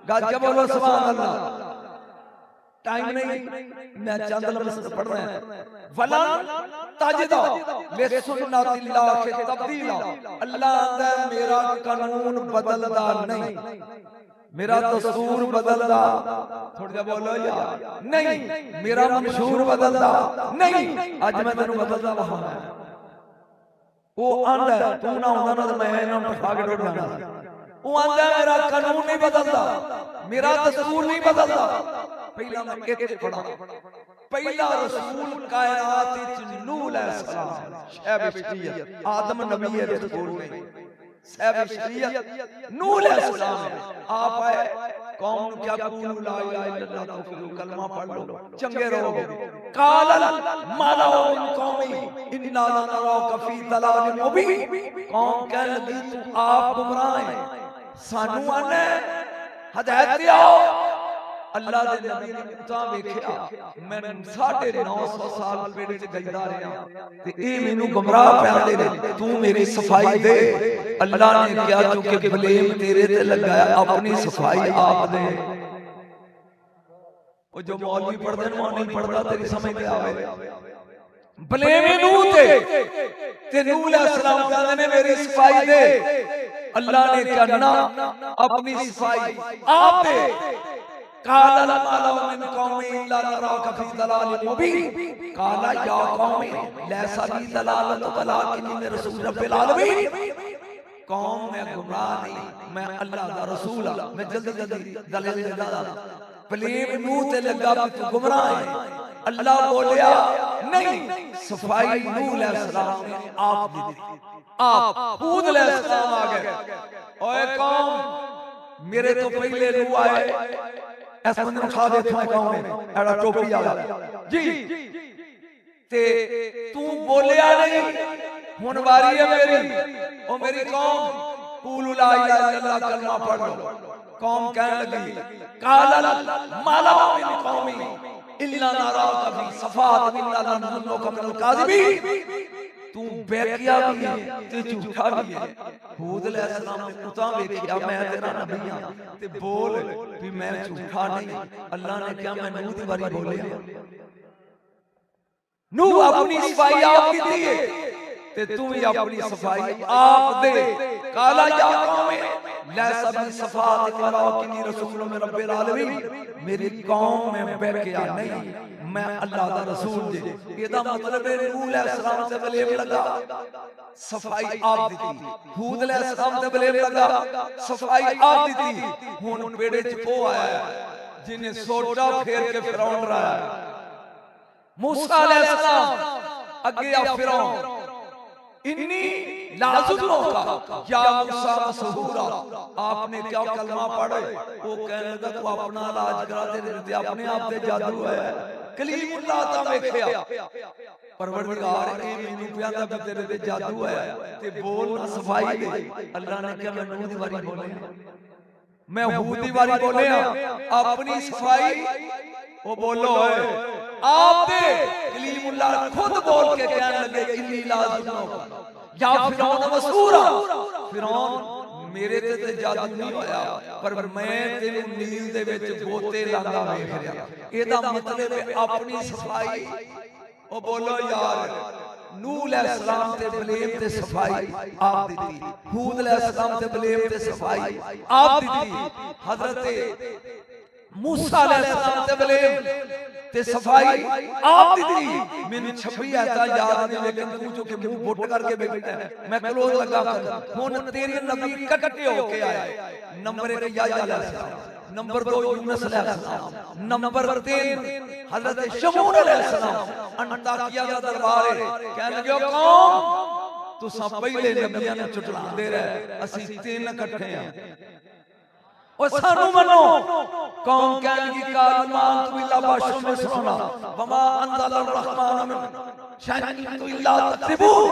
गज के बोलो सुभान अल्लाह। टाइम नहीं, मैं चंद लफ्ज़ पढ़ना है। वलन तजिदा लिसुन्नतिल्लाह के तब्दीला, अल्लाह दा मेरा कानून बदलदा नहीं, मेरा दस्तूर बदलदा, थोड़ा जा बोलो यार, नहीं मेरा मंशूर बदलदा नहीं। आज मैं तेनू बदलदा वहां वो आंदा तू ना होंदा ना तो मैं इन्हां नूं ठा के डोड़ जाना। वो आंदा मेरा कानून नहीं बदलदा, मेरा दस्तूर नहीं बदलदा। पहला मैं एक पढ़ा, पहला रसूल कायनात विच नूह अलैहिस्सलाम शैब शरीयत, आदम नबी है रसूल नहीं, शैब शरीयत नूह अलैहिस्सलाम आप आए कौम नु क्या कूलू ला इलाहा इल्लल्लाह तौफीक कलमा पढ़ लो चंगे रहोगे। कालल मालाउ मिन कौमी इन्ना लनराका फी दलालिन मुबीन, कौम कह लगी तू आप गुमराह है, सानू आने हदायत दियो। अल्लाह दे नबी ने उतां वेखिया मैं 950 साल पेड़ च गईदा रहा ते ए मेनू गुमराह पांदे ने, तू मेरी सफाई दे। अल्लाह ने क्या क्योंकि ब्लेम तेरे ते लगाया, अपनी सफाई आप दे। ओ जो मौलवी पढ़दे ने वो नहीं पढ़दा, तेरी समझ नहीं आवे। ब्लेम नूह ते नूह अलैहिस्सलाम कहंदे ने मेरी सफाई दे। अल्लाह ने क्या ना अपनी सफाई आप दे। काला माला मिन कौमी इल्ला नराका फी दलालिन मुबीन, काला या कौमी लैसा ली दलालत वलाकिन्नी रसूल रब्बिल आलमीन, कौम मैं गुमराह नहीं, मैं अल्लाह दा रसूल हां। मैं जल्दी जल्दी दलील दे दा। ब्लेम नूह ते लगा कि तू गुमराह है। अल्लाह बोलिया नहीं, सफाई नूह अलैहिस्सलाम ने आप दी थी। आप हूद अलैहिस्सलाम आ गए, ओए कौम मेरे तो पहले नूह आए, ऐसा बंदे उठा दे इत्थों कौन है एड़ा टोपी वाला जी ते तू बोलिया नहीं, हुन वारी है मेरी। ओ मेरी कौम कूलू ला इलाहा इल्लल्लाह कलमा पढ़ लो। कौम कहने लगी कालल माला मिन कौमी इल्ला नराका फी सफात इल्ला नज़ुन्नुका मिनल काज़िबीन, तू बेकिया भी है ते झूठा भी है। हूद अलैहिस्सलाम ने उतां वेखिया मैं तेरा नबी हां ते बोल भी मैं झूठा नहीं। अल्लाह ने क्या मैं नूह दी बारी बोलिया, नूह अपनी सफाई आप कीती है ते तू भी अपनी सफाई आप दे। काला या कौम लैसा बि सफात वलाकिन्नी रसूलुम मिन रब्बिल आलमीन, मेरी कौम में बेकिया नहीं, मैं अल्लाह दा रसूल जे। एदा मतलब है नूह अलैहिस्सलाम ते ब्लेम लगा, सफाई आप दी। हूद अलैहिस्सलाम ते ब्लेम लगा, सफाई आप दी। हुन बेड़े च ओ आया जिन्हें सोटा फेर के फिरौन रहा। मूसा अलैहिस्सलाम अगे आ फिरौन इन्नी लाज़ुन्नुका या मूसा मसहूरा, आपने क्या कलमा पढ़े। वो कहने लगा तू अपना इलाज करा दे, अपने आप ते जादू है। कलीमुल्लाह ता वेखिया परवरदिगार ए मैनू प्यादा भी तेरे ते जादू है ते बोल ना सफाई दे। अल्लाह ने क्या मैं नूह दी बारी बोलिया, मैं हूद दी बारी बोलिया, अपनी सफाई वो बोलो है आप दे। कलीमुल्लाह खुद बोल के कहने लगे इन्नी लाज़ुन्नुका या फिरौन मसहूरा, फिरौन मेरे ते जादू नहीं होया पर मैं तेनू नील दे विच गोते लांदा वेख रिया। एदा मतलब है अपनी सफाई। ओ बोलो यार नूह अलैहिस्सलाम ते ब्लेम ते सफाई आप दी, हूद अलैहिस्सलाम ते ब्लेम ते सफाई आप दी, हजरत मूसा अलैहिस्सलाम ते ब्लेम ते सफाई आप दी। मैंने 26 आयता याद नहीं, लेकिन तू जो के मुंह बोट करके बैठा है मैं क्लोज लगा कर हुन तेरे नबी कट्टे होके आए। नंबर 1 याह्या अलैहिस्सलाम, नंबर 2 यूनुस अलैहिस्सलाम, नंबर 3 हजरत शमून अलैहिस्सलाम। अंताकिया दा दरबार है, कहने लगे कौम तुसां पहले नबियां नूं चुटलांदे रहे, असीं 3 इकट्ठे हां और सानू मनो। कौम कहने की कालमान तू इल्ला बाशुर में सुना वमा अंदल रहमान में शैतान तू इल्ला तकबूर,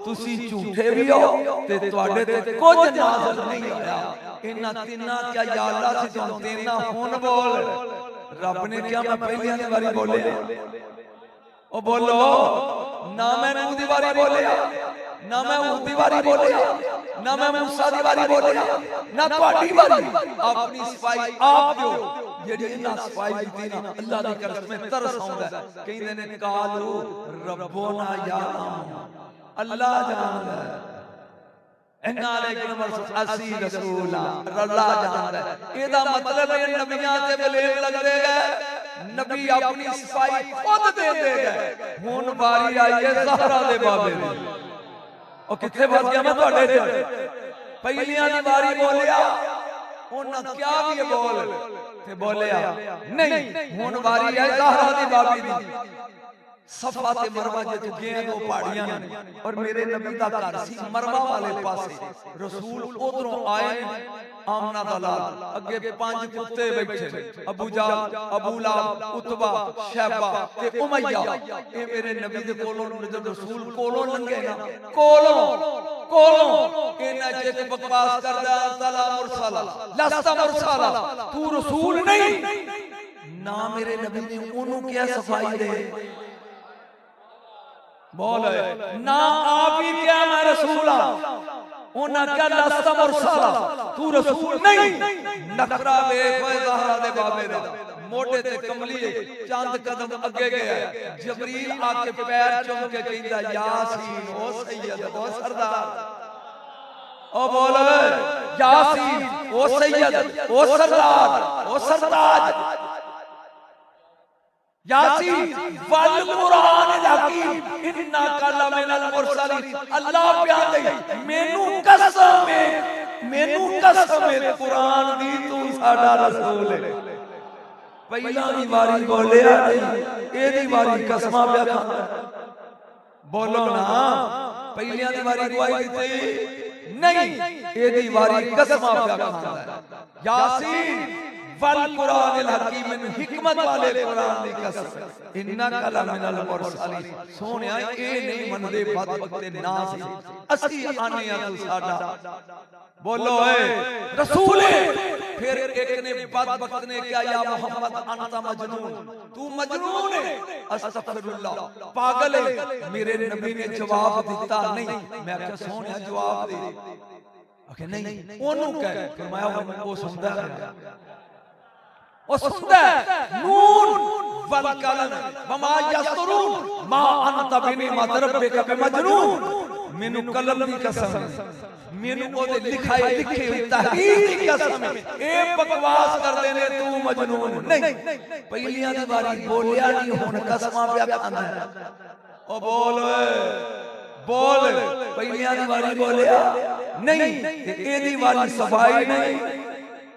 तुसी झूठे भी हो ते ਤੁਹਾਡੇ ਤੇ ਕੁਝ ਨਾਜ਼ਲ नहीं होया। इन्हां तिन्ना क्या या अल्लाह से तुम तेना हुन बोल। रब ने क्या मैं पहलियां दी बारी बोलिया, ओ बोलो ना मैं नूह दी बारी बोलिया ना मैं हूद दी बारी बोलिया। ना मैं मूसा दी वारी बोलिया ना तुहाडी वारी अपनी सफाई आप दिओ जेड़ी इन्हां सफाई दी ना अल्लाह दी कसम में तरस आउंदा कहंदे ने कालू रब्बोना यालम अल्लाह जानदा इन्ना लेकिन असी रसूला अल्लाह जानदा एदा मतलब है नबियां ते बलेग लगदे गए नबी अपनी सफाई खुद देंदे गए हुन बारी आई है ज़हरा दे बाबे दी ओ किथे फस गया मैं तुहाडे च पहलियां दी बारी बोलिया उन्हां क्या भी बोल ते बोलिया नहीं हुन बारी है ज़हरा दी बाबी दी सफा ते मरवा जे गए दो पहाड़ियां और मेरे नबी दा घर सी मरवा वाले पासे रसूल उधरों आए आमना दा लाल अगे 5 कुत्ते बैठे अबू जाल अबू लाब उतबा शैबा ते उमैया ए मेरे नबी दे कोलों जब रसूल कोलों लंघे ना कोलों इना जे बकवास करदा तला मुरसला लस्ता मुरसला तू रसूल नहीं ना मेरे नबी ने ओनू क्या सफाई दे बोल ना आप ही क्या मैं रसूल उन्हां क्या लस्ता मुरसला तू रसूल नहीं नखरा वेख ओए ज़हरा दे बाबे दा मोढे ते कमली चंद कदम अगे गया जबरील आके पैर चूम के कहंदा यासीन ओ सैयद ओ सरदार ओ बोल यासीन ओ सैयद ओ सरदार ओ सरताज यासीन वल कुरान हकीम इन्ना कला मिनल मुरसलीन अल्लाह प्यार दे मेनू कसम है कुरान दी तू साडा रसूल है पहला दी वारी बोलिया नहीं एदी वारी कसमां पे खांदा बोलो ना पहलियां दी वारी गवाही दी नहीं एदी वारी कसमां पे खांदा यासीन वल कुरानिल हकीम हिकमत वाले कुरान दी कसम इन्ना कला मिनल मुरसलीन सोनिया ए नहीं मनदे बदबख्ते ना सी असली आने आ तू साडा बोलो ए रसूल फिर एक ने बदबख्त ने क्या या मोहम्मद अंता मजनून तू मजनून है अस्तगफिरुल्लाह पागल है मेरे नबी ने जवाब दिता नहीं मैं क्या सोनिया जवाब दे ओके नहीं ओनू कह फरमाया वो सुनदा है ओ सुनदा नून वल कलम वमा यस्तरून मा अंत बिनिमत रब्बिका बिमजनून मेनू कलम दी कसम मेनू ओदे लिखाए लिखे हुई तहरीर दी कसम ए बकवास करदे ने तू मजनून नहीं पहलियां दी बारी बोलिया नहीं हुन कसमां पे खांदा ओ बोल पहलियां दी बारी बोलिया नहीं ते एदी बारी सफाई नहीं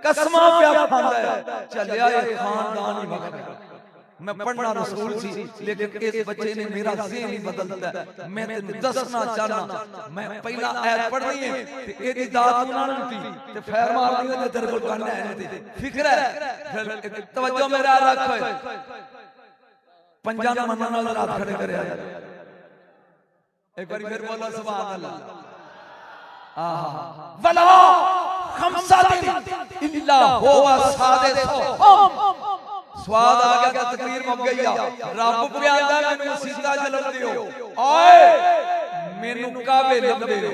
कसमां पे खांदा है चलिया ये खानदान ही वखरा मैं पढ़ना रसूल सी लेकिन इस बच्चे ने मेरा ज़हन ही बदलता है मैं तेन दसना चाहना मैं पहला आयत पढ़नी है ते एदी दात उन्हां नूं दी ते फैर मारनी है तेरे कोल गल है ते फिक्र है तवज्जो मेरा रख पंजां नूं मनण वाला रात खड़े करया एक बार फिर बोलो सुभान अल्लाह आहा वला खमसा इल्ला हुवा सादिसुहुम स्वाद आ गया तकरीर मुक गई रब पे आंदा मैनू सीधा जलम दियो ओए मैनू काबे लब दियो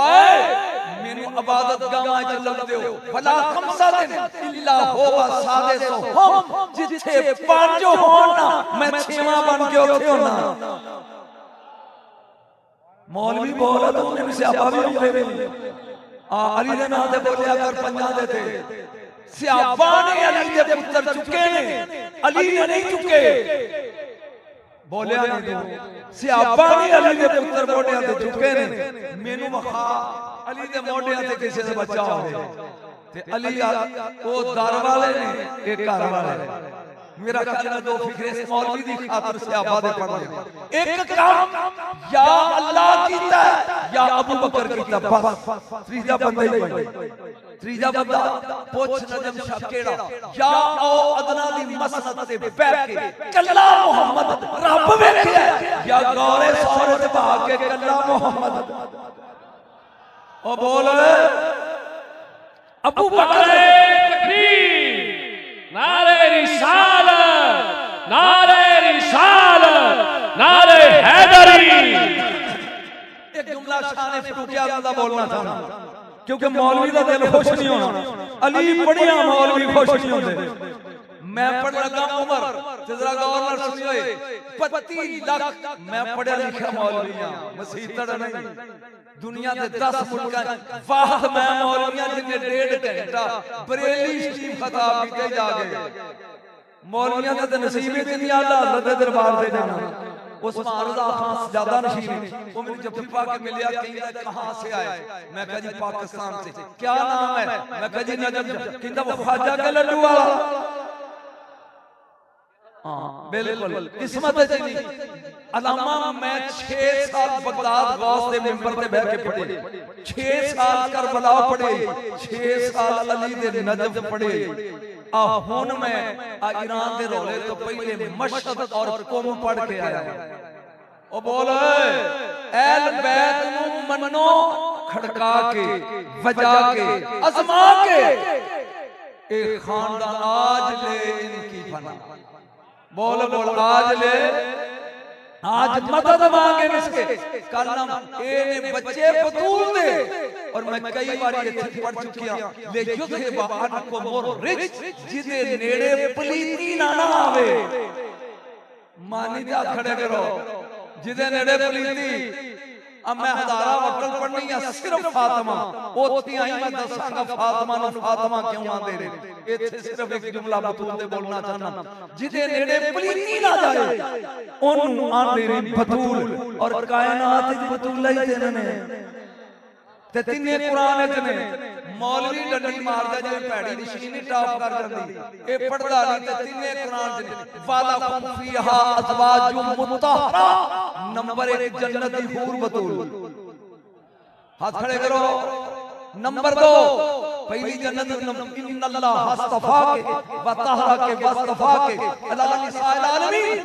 ओए मैनू इबादत गावां च लब दियो भला खमसा दिन इल्ला हुवा सादिसुहुम जिथे पंज होण ना मैं छेवां बन के ओथे होना मौलवी बोला तो मैनू सियापा भी होंदे ने अली दे नाम ते बोलिया कर पंजां दे थे सियापा ने अली दे पुत्र चुके ने अली ने नहीं चुके बोलिया नहीं तू सियापा ने अली दे पुत्र मोढियां ते चुके ने मेनू वखा अली दे मोढियां ते किसे दा बच्चा होवे ते अली ओ दर वाले ने एक घर वाले मेरा ख्याल दो फिक्रे इस मौलवी दी खातिर सियापा दे पढ़ एक काम या अल्लाह कीता या अबू बकर कीता बस तीसरा बंदा ही तीसरा बंदा पूछ नजम शाह केड़ा या ओ अदना दी मसनद ते बैठ के कल्ला मोहम्मद रब वेखिया या गौरे सौरे ते भाग के कल्ला मोहम्मद ओ बोल अबू बकर तकबीर नारे रिसालत नारे रिसालत नारे हैदरी एक जुमला शान फरूकिया का बोलना चाहता हूं क्योंकि मौलवी का दिल खुश नहीं होना, अली पढ़िया मौलवी खुश नहीं होते। मैं पढ़ लगा उमर ते जरा गौर नाल सुनियो 25 लाख मैं पढ़िया लिखा मौलवी हां, मसीतड़ नहीं दुनिया दे 10 मुल्कां वाह मैं मौलवियां जिन्ने 1.5 घंटा बरेली शरीफ खताब कीते जाके मौलवियां दे नसीब च नहीं आला हज़रत दे दरबार ते जाना। उस्मान रज़ा खान ज्यादा नशीब वो मुझे जब पा के मिलिया कहंदा कहां से आए, मैं कहा जी पाकिस्तान से, क्या नाम है, मैं कहा जी नजम, कहंदा वो ख्वाजा के लड्डू वाला। हाँ बिल्कुल किस्मत है जी। अलामा मैं 6 साल बगदाद गौस दे मिंबर ते बैठ के पढ़े, 6 साल करबला पढ़े, 6 साल अली दे नजफ पढ़े। आ हुन मैं ईरान दे रोले तो पहले मशहद और कुम पढ़ के आया। ओ बोल अहल बैत नु मन्नो खड़का के वजा के अजमा के ए खानदान आज ले इनकी फना। बोल बोल आज ले आज मदद मांगे इसके कल ए बच्चे बतूल दे। और मैं कई बार ये पढ़ चुकिया ले युद्ध बाद को मोर रिच जिदे नेड़े पलीती ना ना आवे। मानी जा खड़े करो जिदे नेड़े पलीती। अब मैं हजारा वक्ल पढ़नी है सिर्फ फातिमा ओती आई मैं दसांगा फातिमा नु फातिमा क्यों आंदे रे। इथे सिर्फ एक जुमला बतूल दे बोलना चाहना जिदे नेड़े पलीती ना जाए ओनु आंदे रे बतूल। और कायनात विच बतूल ही देने ने ते तिन्ने कुरान च ने। मौलवी डंडी मारदा जिवें भैड़ी निशानी टॉप कर जांदी ए पढ़दा नहीं ते तिन्ने कुरान च ने। वाला कुम फीहा अज़वाजुम मुतहरा नंबर 1 जन्नती हूर बतूल। हाथ खड़े करो। नंबर 2 पहली जन्नत इन्नल्लाह हस्तफा के व तहरा के वस्तफा के अला निसाइल आलमीन।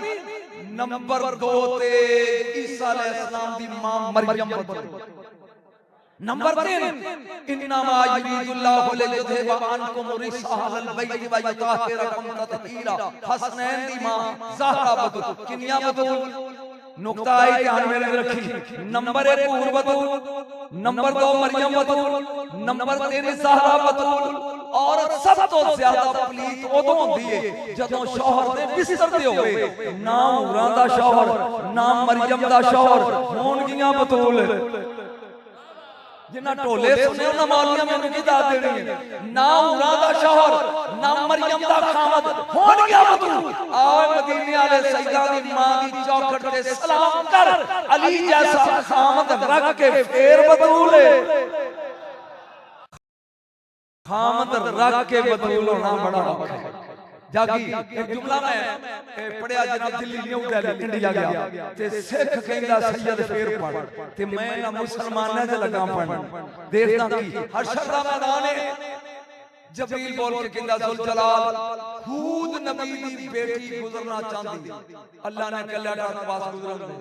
नंबर 2 ते ईसा अलैहिस्सलाम दी मां मरियम बतूल। नंबर 3 इन्नमा युरिदुल्लाहु लियुज़हिबा अन्कुम रिजसा अहल बैत व युताहिरकुम तत्हीरा। हसनैन दी मां ज़हरा बतूल। किनिया बतूल नुक्ता आई ध्यान में रखी। नंबर 1 हूर बतूल, नंबर 2 मरियम बतूल, नंबर 3 ज़हरा बतूल। और सब तो ज्यादा पलीत उदों होंदी है जदों शौहर दे बिस्तर ते होवे। ना हूरां दा शौहर ना मरियम दा शौहर होणगियां बतूल। जिन्ना टोले सुने उन्हां मौलवियां मैनूं की दात देनी है। ना हूरां दा शौहर ना मरियम दा खामद होणगियां बतूल। आओ मदीने वाले सैयदा दी मां दी चौखट ते सलाम कर अली जैसा खामद रख के फेर बतूल। खामद रख के बतूल होना बड़ा औखा है। जागी एक जुमला मैं पढ़िया जनाब दिल्ली न्यू दिल्ली इंडिया गया ते सिख कहंदा सैयद फेर पढ़ ते मैं ना मुसलमानां च लगा पढ़न। देखदा की हशर दा मैदान है। जबरील बोल के कहंदा जुल जलाल खुद नबी दी बेटी गुजरना चाहती अल्लाह ने कल्ला डाल पास गुजरन दे।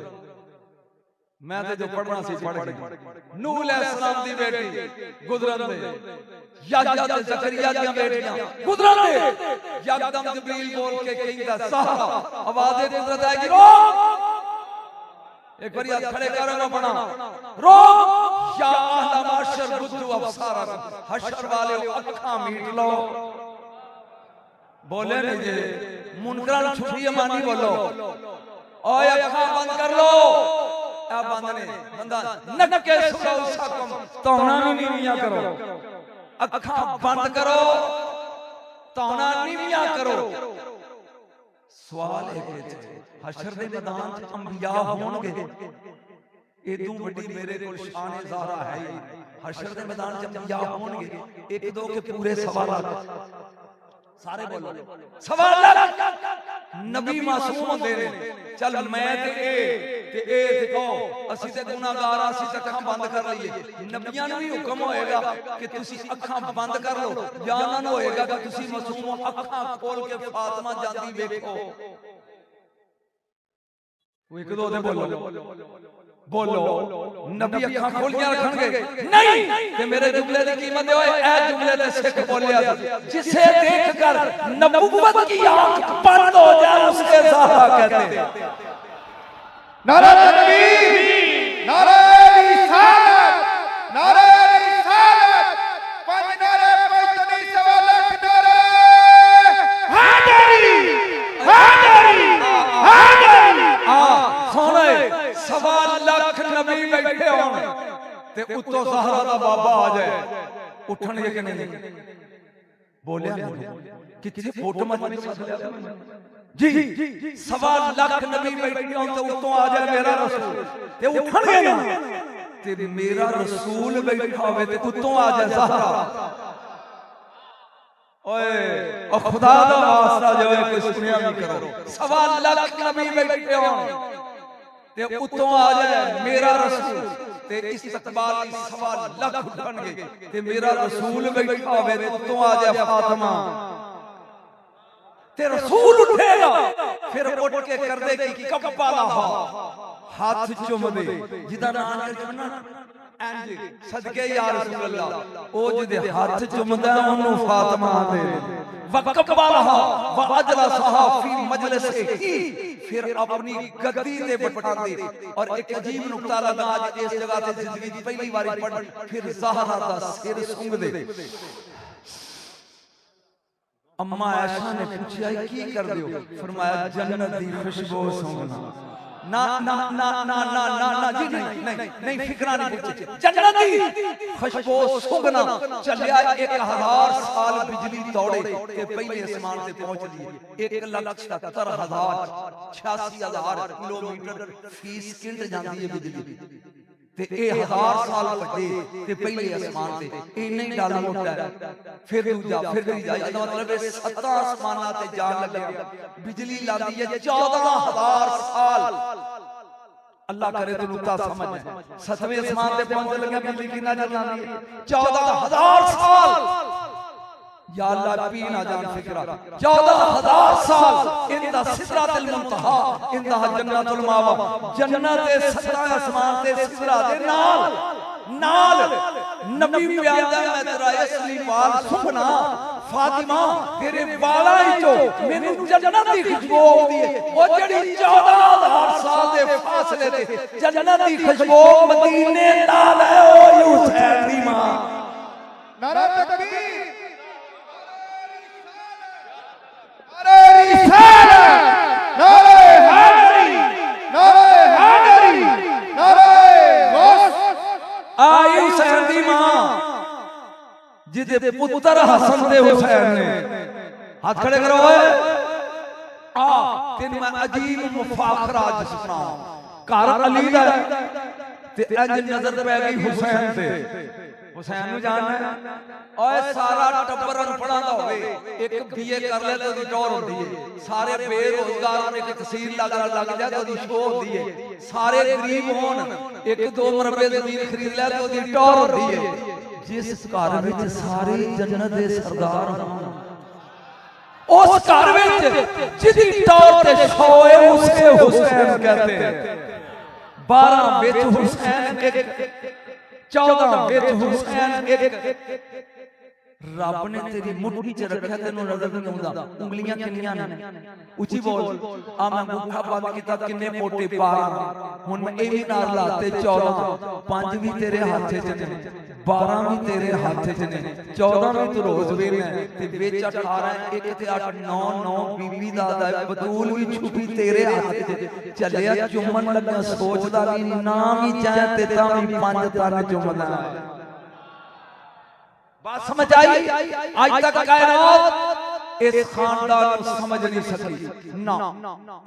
मैं तो जो पढ़ना सी पढ़ गई। नूह अलैहिस्सलाम दी बेटी गुजरन दे। याहया ते जकरिया दी बेटियां गुजरन दे। यकदम जबरील बोल के कहंदा साहरा आवाज़ कुदरत आएगी रोक। एक बार हाथ खड़े करो ना बना रोक। या अहला माशर बुद्दु अबसारा हशर वाले अखां मीट लो। बोले नहीं जे मुनकरां छुपी मानी बोलो ओए अखां बंद कर लो। बंद ने बंदा नके सुरौसकुम तौना नीवियां करो। अखां बंद करो तौना नीवियां करो। सवाल है कि हशर दे मैदान च अंबिया होणगे इदों बड़ी मेरे कोल शान ज़हरा है ही। हशर दे मैदान च अंबिया होणगे एक दो के पूरे सवाल सारे बोलो सवाल नबी मासूम होंदे ने। चल मैं ते देखो असि ते गुनाहगार असि ते अखां बंद कर लईए। नबियां नूं भी हुक्म होएगा कि तुसी अखां बंद कर लो या उन्हां नूं होएगा कि तुसी मासूम अखां खोल के फातिमा जांदी वेखो। एक दो दे बोलो नबी अखां खोलियां रखणगे नहीं ते मेरे जुमले दी कीमत होए ए जुमले दे सिख बोलिया जिसे देखकर नबुव्वत की आंख बंद हो जाए उसके ज़हरा कहते हैं। नारे तकबीर नारे रिसालत नारे रिसालत ते उत्तों ज़हरा दा बाबा आ जाए उठणगे कि नहीं बोलिया किथे फोटो मत जी 1.25 लाख नबी बैठे हों तो उत्तों आ जाए मेरा रसूल ते उठणगे ना ते मेरा रसूल बैठा होवे ते उत्तों आ जाए ज़हरा ओए और खुदा दा वास्ता जो है कोई सुनिया भी करो 1.25 लाख नबी बैठे हों ते उत्तों आ जाए मेरा रसूल ते इस्तकबाल 1.25 लाख उठणगे ते मेरा रसूल बैठा होवे ते उत्तों आ जाए फातिमा ते रसूल उठेगा फिर उठ के कर दे कि कब्बा लहा हाथ चुम दे जिदा नाम ले चुमना इंज सदके या रसूल अल्लाह ओ जिदे हाथ चुमदा ओनु फातिमा दे वकब्बा लहा वअजला सहा फी मजलिस ही फिर अपनी गद्दी ते बैठा दे और एक अजीब नुक्ता लगा आज इस जगह ते जिंदगी दी पहली बारी पढ़ फिर ज़हरा दा सिर सूंघ दे अम्मा आयशा ने पूछा की कर दियो फरमाया जन्नत दी खुशबू सूंघना ना ना ना ना ना ना ना जी नहीं फिक्रा नहीं पूछे जन्नत दी खुशबू सूंघना चलिया 1000 साल बिजली दौड़े के पहले आसमान से पहुंच लिए 1,77,86,000 किलोमीटर फी सेकंड जाती है बिजली ते 1000 साल पड़े ते पहले आसमान से ए नहीं डाल मोटा फिर दूजा फिर तीजा इसदा मतलब है 7 आसमानां ते जान लगे बिजली लादी है 14000 साल अल्लाह करे तो नुक्ता समझ 7वें आसमान ते पहुंच लगे बिजली की ना जलानी 14000 साल या अल्लाह पी ना जान फिक्रा 14000 साल इंदा सिदरातुल मुंतहा इंदा जन्नतुल मावा जन्नत दे 7 आसमान ते सिदरा दे नाल नबी प्यादा मैं तेरा असली वाल सुखना फातिमा तेरे वाला ही जो मेनू जन्नत दी खुशबू आउंदी है ओ जड़ी 14000 साल दे फासले ते जन्नत दी खुशबू मदीने नाल है ओ हुसैन दी मां नारा तकबीर रिसालत नारे हैदरी नारे हैदरी नारे गौस आई हुसैन दी मां जिदे पुत्र हसन दे हुसैन ने हाथ खड़े करो ओए आ तेन मैं अजीब मुफाखर आज सुनाऊं घर अली दा ते इंज नजर पै गई हुसैन ते हुसैन नु जानना है ओए सारा टब्बर अनपढ़ा दा होवे एक बीए कर ले तो दी टोर होंदी है सारे बेरोजगार ने एक तहसील लग जाए तो दी शो होंदी है सारे गरीब होन एक दो मरबे जमीन खरीद ले तो दी टोर होंदी है जिस घर विच सारे जन्नत दे सरदार होन उस घर विच जिदी टोर ते शोए उसे हुसैन कहते हैं 12 विच हुसैन एक 14 विच हुसैन एक रब ने तेरी मुट्ठी च रखा तेनू नजर नहीं आउंदा उंगलियां किन्नियां ने उची बोल आ मैं मुखा बंद कीता किन्ने मोटे 12 हुन मैं ए भी नाल लाते 14 5 भी तेरे हाथ च ने 12 भी तेरे हाथ च ने 14 भी तू रोज वे मैं ते विच 18 1 ते 8 9 9 बीबी दा बतूल भी छुपी तेरे हाथ च चलिया चुम्मन लगा सोचदा भी ना भी चाहे ते तां भी 5 तन चुमदा बात समझ आई आज तक कायनात इस खानदान को समझ नहीं सकी ना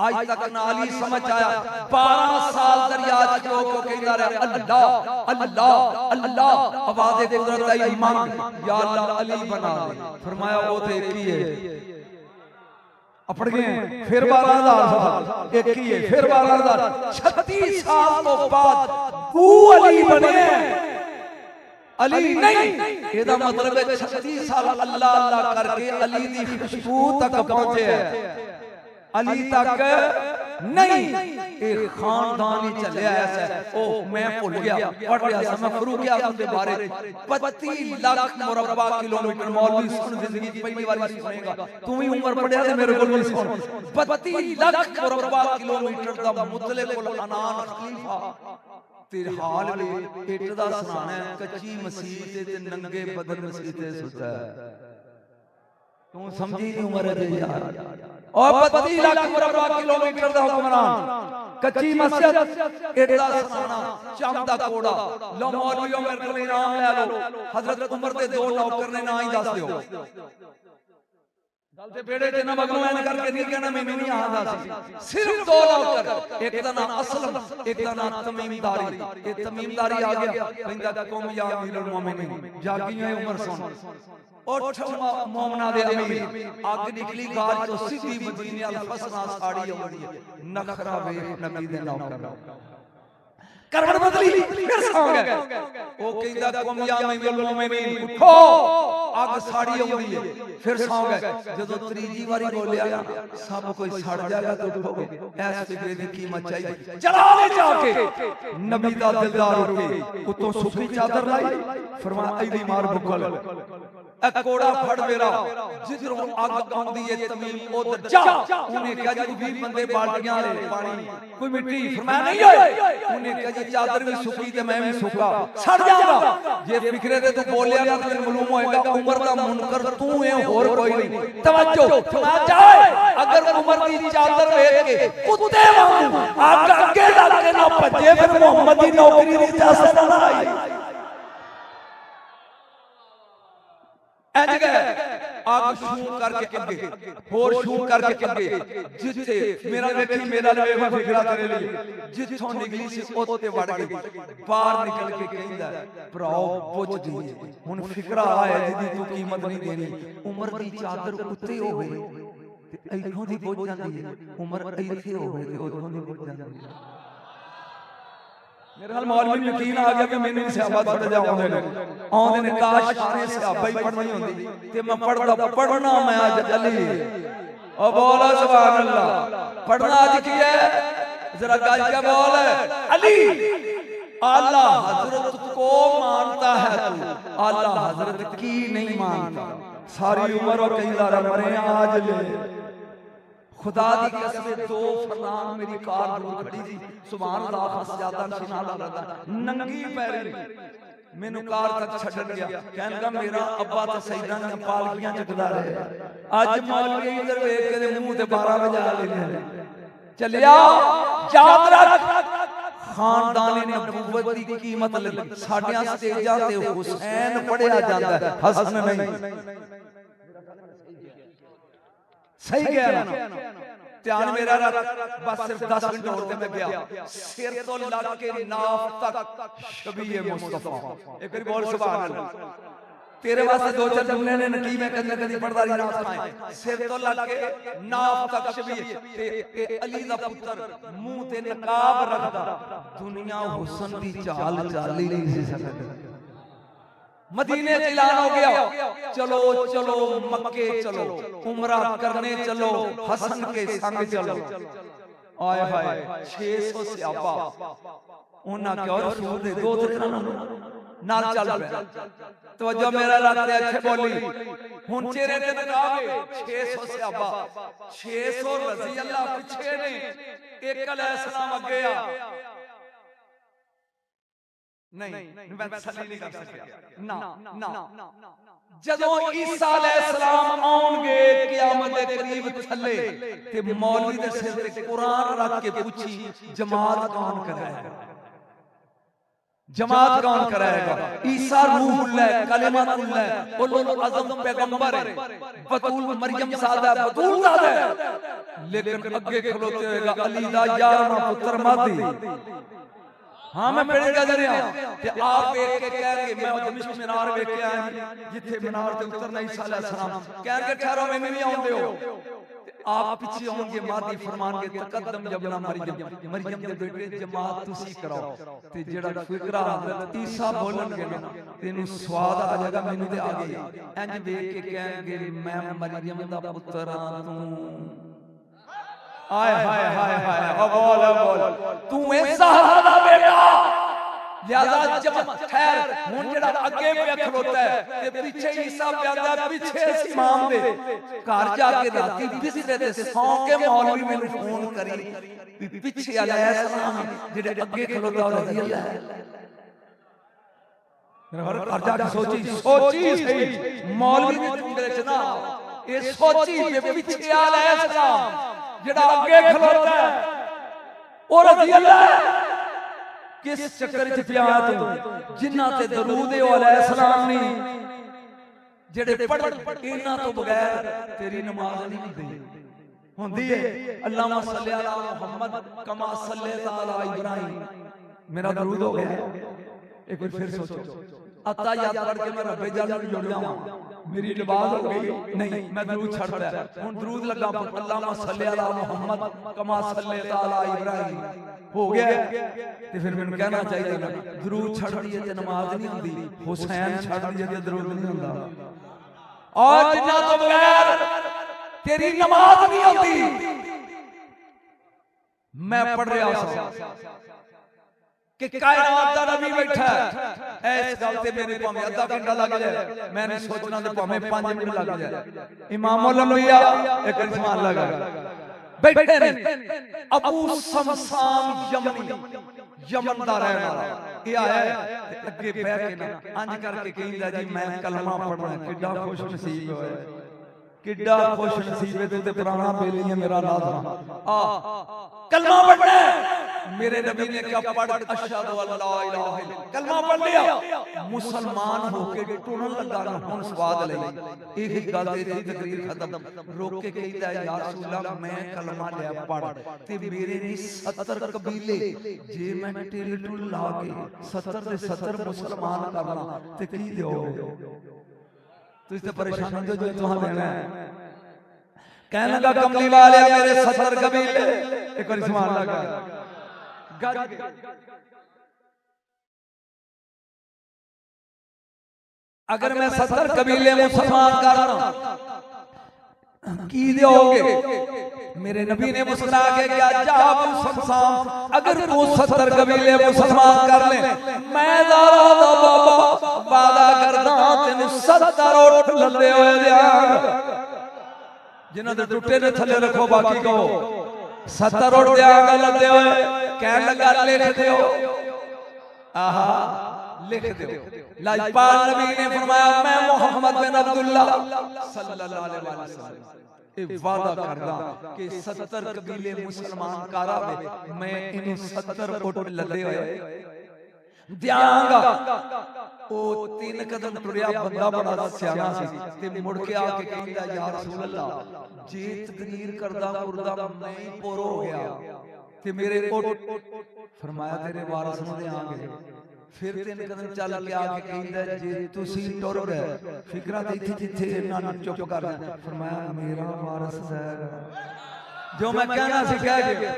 आज तक नाली समझ आया 12 साल दरिया च को कहंदा रहा अल्लाह अल्लाह अल्लाह आवाज़ कुदरत आई मांग या अल्लाह अली बना दे फरमाया वो तो एक ही है अपड़ गए फिर 12000 साल एक ही है फिर 12000 36 साल तो बाद वो अली बने अली नहीं एदा मतलब है 36 साल अल्लाह अल्लाह करके अली दी खुशबू तक पहुंचे है अली तक नहीं एक खानदान ही चले ऐसा ओ मैं भूल गया पढ़ रहा था मैं फरूक आजम के बारे 25 लाख मुरब्बा किलोमीटर मौलवी सुन जिंदगी की पहली बार सुनेगा तू भी उम्र पढ़या ते मेरे को नहीं सुन 25 लाख मुरब्बा किलोमीटर दा मुतलकुल अनान खलीफा तेरे हाल में इट दा सुनाना कच्ची मसीत ते नंगे बदन मसीत सुता तू समझी नहीं उम्र दे यार और 32 लाख मुरब्बा किलोमीटर दा हुक्मरान कच्ची मस्जिद एदा सराना चमदा कोड़ा लो मौलवियों मेरे को इनाम ले लो हजरत उमर दे 2 नौकर ने ना ही दस दियो गल ते बेड़े ते ना मगनू ऐन करके नहीं कहना मैनू नहीं आंदा सी सिर्फ 2 नौकर एक दा नाम असलम एक दा नाम तमीमदारी ये तमीमदारी आ गया कहंदा कौम या अमीरुल मोमिनीन जागी है उमर सुन उठ मोमना दे अमीर आग निकली गाज तो सीधी मदीने अल फसना साड़ी होंदी है नखरा वे नबी दे नौकर करवट बदली फिर सौ गए ओ कहंदा कौम या अमीरुल मोमिनीन उठो आग साड़ी होंदी है फिर सौ गए जदों तीजी बारी बोलिया सब कोई सड़ जाएगा तो उठोगे ऐस फिक्रे दी कीमत चाहिए चला ले जाके नबी दा दिलदार उठे उतों सुखी चादर लाई फरमाया ऐदी मार बुकल ए कोड़ा फड़ मेरा जिधरों आग आंदी है तमीम उधर जा उन्हें कहा जी 20 बंदे बाल्टियां ले पानी कोई मिट्टी फरमाया नहीं होए उन्हें कहा जी चादर भी सुखी ते मैं भी सूखा सड़ जाऊंगा जे फिक्रे ते तू बोलिया ना तो मालूम होएगा उमर दा मुनकर तू है और कोई नहीं तवज्जो फरमाया जाए अगर उमर दी चादर देख के कुत्ते वांगू आग अगे लग के ना भजे फिर मोहम्मद दी नौकरी दी इजाजत ना आई इंज गए आग शू करके अगे होर शू करके अगे जिथे मेरा देखी मेरा लेवा फिकरा तेरे लिए जिथों निकली सी ओते वड़ गई बाहर निकल के कहंदा भराओ पुੱਛ दी हुन फिकरा आया जिदी तू कीमत नहीं देनी उमर दी चादर कुत्ते होवे ते इथों दी पुੱਛ जांदी है उमर इथे होवे ते उथों दी पुੱਛ जांदी है मेरे हाल मौलवी यकीन आ गया कि मैंने सहाबा पढ़ जाऊंगे आंदे ने काश सारे सहाबा ही पढ़नी होंदी ते मैं पढ़ना मैं आज अली ओ बोलो सुभान अल्लाह पढ़ना आज की है जरा गाज क्या बोल है अली आला हजरत को मानता है तू आला हजरत की नहीं मानता सारी उम्र और कई लारा मरे आज ले खुदा दी कसम 2 फरलांग मेरी कार दूर खड़ी थी सुभान अल्लाह फसजादा शिना लगा नंगी पैरी मेनू कार तक छड्डन गया कहनगा मेरा अब्बा तो सईदा दी पालकियां चकदा रहे आज मौलवी इधर वेख के मुंह ते 12 बजा लेने चलिया याद रख खानदान नबूवत दी कीमत लगी साडियां स्टेजां ते हुसैन पढ़िया जांदा है हसन नहीं सही कह रहा ध्यान मेरा बस सिर्फ 10 मिनट और मैं गया सिर तो लग के नाफ तक शबीए मुस्तफा एक बार बोल सुभान अल्लाह तेरे वास्ते 2-4 जुमले ने नकी में कदी कदी पढ़दा रही रात खाए सिर तो लग के नाफ तक शबीए ते अली दा पुत्र मुंह ते नकाब रखदा दुनिया हुस्न दी चाल चाली नहीं सी सकदी मदीने ऐलान हो गया चलो चलो मक्के चलो उमरा करने चलो हसन के संग चलो आए हाय 600 सहाबा उन्हां क्या रसूल दे 2-3 नाल चल पे तवज्जो मेरा राते अच्छे बोली हुन चेहरे ते नकाबे 600 सहाबा 600 रजी अल्लाह पीछे ने एक अलैहिस्सलाम अगे आ नहीं मैं तसल्ली नहीं कर सकिया ना जदों ईसा अलैहिस्सलाम आउणगे क़यामत दे करीब थल्ले ते मौलवी दे सिर ते कुरान रख के पूछी जमात कौन कराएगा जमात कौन कराएगा ईसा रूहुल्लाह कलिमतुल्लाह उलुल अज़म पैगंबर है बतूल मरियम सादा बतूल ज़ादा है लेकिन अगे खलोते होएगा अली दा 11वां पुत्र महदी हां मैं पढ़ के जा रहा ते आप देख के कह के मैं दमिश्क मीनार देख के आया जिथे मीनार ते उतरना ईसा अलैहिस्सलाम कह के ठहरो मैंने नहीं आउंदे हो आप पीछे होंगे मादी फरमान के तकद्दम जबना मरियम दे बेटे जमात तुसी कराओ ते जेड़ा फिकरा हजरत ईसा बोलणगे ना तेनु स्वाद आ जाएगा मैनू ते आ गई इंज देख के कहेंगे मैं मरियम दा पुत्र हां तू आय हाय हाय हाय ओ बोल तू ए ज़हरा दा बेटा लिहाजा जब खैर हुन जेड़ा अगे पे खलोता है ते पीछे ईसा पे आंदा पीछे इमाम दे घर जाके राती बिस्तरे ते सौ के मौलवी मैनू फोन करी पीछे अलैहिस्सलाम जेड़े अगे खलोता रजी अल्लाह मेरा घर जाके सोची सही मौलवी दे जुमले च ना ये सोची कि पीछे अलैहिस्सलाम जेड़ा आगे खलोता है और रजी अल्लाह किस चक्कर च पिया तू जिन्ना ते दरूद अलैहिस्सलाम नहीं जेड़े पढ़ इन्हां तो बगैर तेरी नमाज नहीं होंदी है। अल्लाहुम्मा सल्ली अला मुहम्मद कमा सल्लैता अला इब्राहीम मेरा दरूद हो गया। एक बार फिर सोचो अत्ताहियात पढ़ के मैं रब्बे जल में जुड़ जाऊं मेरी नमाज हो गई नहीं, मैं दरूद छड़दा है हुन दरूद लगा अल्लाहुम्मा सल्ली अला मुहम्मद कमा सल्लैता अला इब्राहीम हो गया। ते फिर मैनूं कहना चाहिए ना दरूद छड़ दिए ते नमाज नहीं होंदी, हुसैन छड़ दिए ते दरूद नहीं होंदा। और जिन्ना तो बगैर तेरी नमाज नहीं होती। मैं पढ़ रहा था कि कायनात दा नबी बैठा है, इस गल ते मेरे भावें आधा घंटा लग जाए, मैंने सोचना ते भावें 5 मिनट लग जाए। इमामुल अंबिया एक इंसान लगा बैठे ने अबू समसाम यमनी यमन दा रहने वाला ये आया है अगे बैठ के ना अंज करके कहंदा जी मैं कलमा पढ़ना। किड्डा खुश नसीब होया, किड्डा खुश नसीब है ते पुराना बेली है मेरा नाथ आ कलमा पढ़ना। मेरे नबी ने क्या पढ़ अशहदु अल्ला इलाहा इल्लल्लाह कलमा पढ़ लिया, मुसलमान होके टुरन लगा ना हुन स्वाद ले एक ही गल ते तकरीर खत्म। रोक के कहंदा या रसूल अल्लाह मैं कलमा ले पढ़ ते मेरे ने 70 कबीले जे मैं तेरे टुल ला के 70 दे 70 मुसलमान करना ते की दोगे? तुझ ते परेशान हो जो तुहां देना है। कहने लगा कमली वाले मेरे 70 कबीले एक बार सुभान लगा अगर मैं 70 कबीले मुसलमान करना की दोगे? मेरे नबी ने मुस्कुरा के क्या जाब समसाम अगर तू 70 कबीले मुसलमान कर ले मैं ज़ारा दा बाबा वादा करदा तेनु 70 ओठ लल्ले होए देंगा। जिन्हां दे टुटे ने थल्ले रखो बाकी को 70 ओठ देंगा लल्ले होए। कह लगा लिख दो आहा लिख दो। लाजपाल नबी ने फरमाया मैं मोहम्मद बिन अब्दुल्ला सल्लल्लाहु अलैहि वसल्लम ए वादा करदा कि 70 कबीले मुसलमान करावे मैं इन्हें 70 ओट लदे होए दियांगा। ओ 3 कदम टुरिया बंदा बड़ा सियाना सी ते मुड़ के आके कहंदा या रसूल अल्लाह जे तकरीर करदा मुर्दा मैं ही पूरा हो गया ते मेरे ओट फरमाया तेरे वारिस नु देंगे। फिर 3 कदम चल के आके कहंदा जे तुसी टुर गए फिकरा ते जिथे इन्हां नु चुप कर दे। फरमाया मेरा वारिस है जो मैं कहना सी कह गया।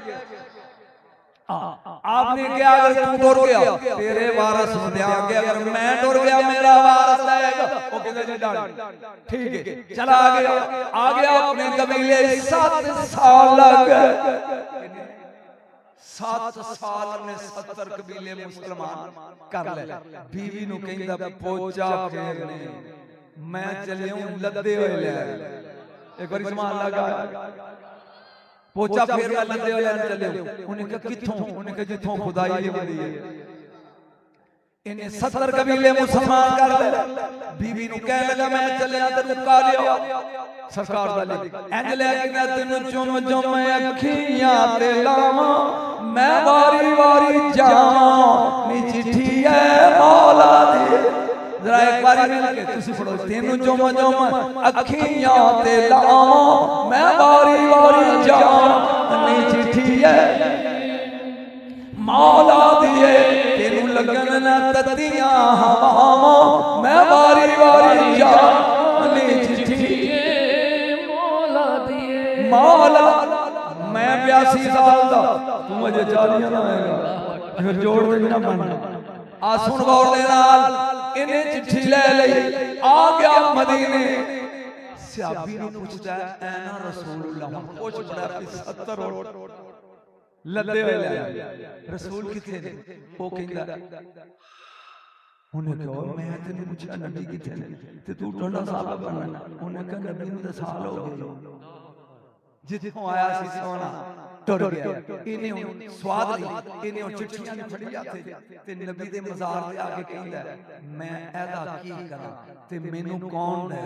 आपने क्या अगर तू टुर गया तेरे वारिस नु देंगे, अगर मैं टुर गया मेरा वारिस आएगा। ओ कहंदा जी डाल ठीक है चला आ गया अपने कबीले 7 साल लग गए। 7 साल ने 70 कबीले मुसलमान कर ले। बीवी नु कहंदा पोचा फेरने मैं चले हूं लद्दे होए ले। एक बार ईमान लगा पोचा फेरना लद्दे होए ले चले। उन्हें कहा किथों? उन्हें कहा जिथों खुदाई दी है इन्हें 70 कबीले मुसलमान कर ले। बीवी नु कह लगा मैं चले ते रुका लियो सरकार दा ले इंज ले के मैं तेनु चुम चुम अखियां ते लावां मैं वारी वारी जावां नी चिट्ठी है मौला दी। जरा एक बारी मिल के तुसी पढ़ो तेनु चुम चुम अखियां ते लावां मैं वारी वारी जावां नी चिट्ठी है मौला दी। तेनु लगन ना ततियां हवावां मैं वारी वारी जावां नी चिट्ठी मौला। मैं 82 साल दा तू अजे 40 ना होएगा फिर जोड़ देना बनना। आ सुन गौर दे नाल इन्हें चिट्ठी ले लई आ गया मदीने। सहाबी ने पूछदा ऐ ना रसूलुल्लाह कुछ बड़ा 70 ओट लद्दे होए ले रसूल किथे ने? ओ कहंदा उन्हें कहो मैं तेन पूछा नबी किथे ने ते तू ठंडा साल बनना। उन्हें कहा नबी नु तो साल हो गए जिथों आया सी सोना टुर गया। इन्हें स्वाद नहीं इन्हें चिट्ठियां नहीं फड़ी जाते ते नबी दे मज़ार ते आके कहंदा मैं एदा की करा ते मेनू कौन दे?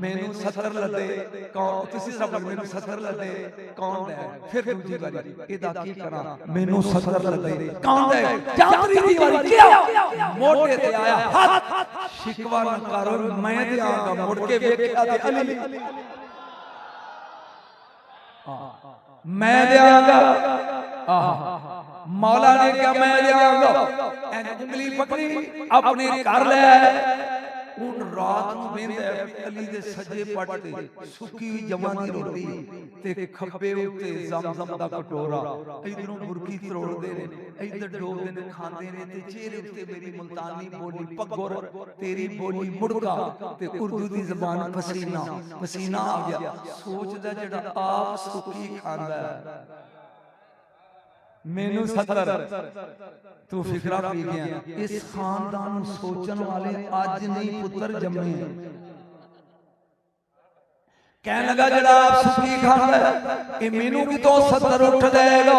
मैनू 70 लदे कौन तुसी सब मैनू 70 लदे कौन दे फिर दूजी बारी एदा की करा मैनू 70 लदे कौन दे चातरी दी वारी क्या मोटे ते आया हाथ शिकवा न करो मैं देआंगा मुड़ के वेखया ते अली मैं देआंगा मौला ने क्या मैं देआंगा एन उंगली पकड़ी अपने घर ले उन रात ਨੂੰ ਵੇਂਦੇ ਅਲੀ ਦੇ ਸੱਜੇ ਪੱਟ ਤੇ ਸੁੱਕੀ ਜਮਾਂ ਦੀ ਰੋਟੀ ਤੇ ਖੱਬੇ ਉੱਤੇ ਜ਼ਮਜ਼ਮ ਦਾ ਕਟੋਰਾ ਇਧਰੋਂ ਮੁਰਗੀ ਤਰੋੜਦੇ ਨੇ ਇਧਰ ਡੋਬਦੇ ਨੇ ਖਾਂਦੇ ਨੇ ਤੇ ਚਿਹਰੇ ਉੱਤੇ ਮੇਰੀ ਮੁਲਤਾਨੀ ਬੋਲੀ ਪੱਗੋਰ ਤੇਰੀ ਬੋਲੀ ਮੁੜਗਾ ਤੇ ਉਰਦੂ ਦੀ ਜ਼ਬਾਨ ਪਸੀਨਾ ਪਸੀਨਾ ਆ ਗਿਆ ਸੋਚਦਾ ਜਿਹੜਾ ਆਪ ਸੁੱਕੀ ਖਾਂਦਾ मैनू 70 तू फिकरा पी गया इस खानदान सोचन वाले आज नहीं पुत्र जम्मे कहने लगा जड़ा आप सुखी खांदा है ये मैनू भी तो 70 उठ जाएगा